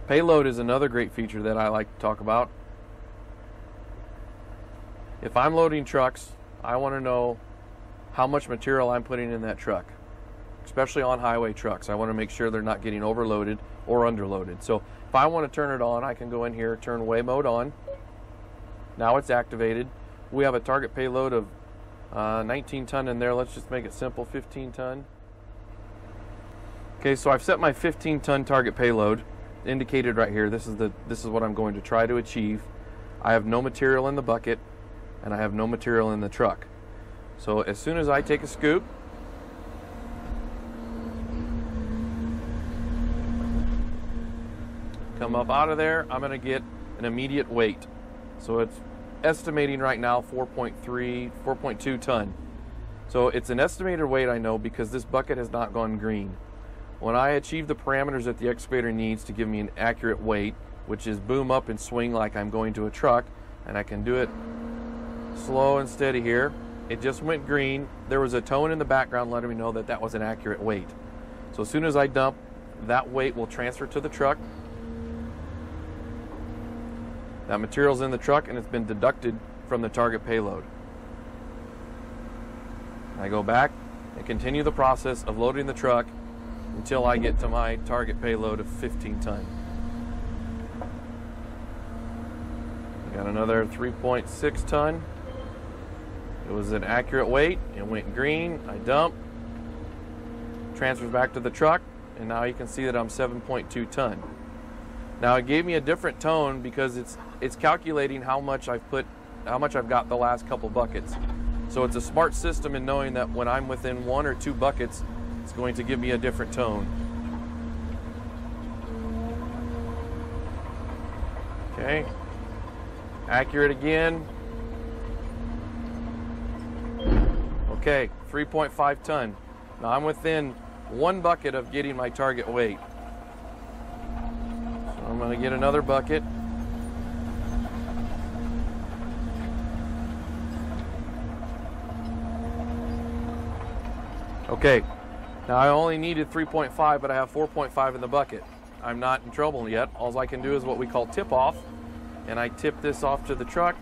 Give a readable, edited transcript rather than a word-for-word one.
Payload is another great feature that I like to talk about. If I'm loading trucks, I want to know how much material I'm putting in that truck, especially on highway trucks. I want to make sure they're not getting overloaded or underloaded. So if I want to turn it on, I can go in here, turn weigh mode on. Now it's activated. We have a target payload of 19 ton in there. Let's just make it simple, 15 ton. Okay, so I've set my 15 ton target payload, indicated right here. This is what I'm going to try to achieve. I have no material in the bucket, and I have no material in the truck. So as soon as I take a scoop, come up out of there, I'm going to get an immediate weight. So it's estimating right now 4.2 ton. So it's an estimated weight, I know, because this bucket has not gone green. When I achieve the parameters that the excavator needs to give me an accurate weight, which is boom up and swing like I'm going to a truck, and I can do it slow and steady here. It just went green. There was a tone in the background letting me know that that was an accurate weight. So as soon as I dump, that weight will transfer to the truck. That material's in the truck and it's been deducted from the target payload. I go back and continue the process of loading the truck until I get to my target payload of 15 ton. I got another 3.6 ton. It was an accurate weight. It went green. I dump. Transfers back to the truck, and now you can see that I'm 7.2 ton. Now it gave me a different tone because it's calculating how much I've got the last couple buckets. So it's a smart system in knowing that when I'm within 1 or 2 buckets, it's going to give me a different tone. Okay. Accurate again. Okay, 3.5 ton. Now I'm within 1 bucket of getting my target weight. So I'm going to get another bucket. Okay, now I only needed 3.5, but I have 4.5 in the bucket. I'm not in trouble yet. All I can do is what we call tip off, and I tip this off to the truck.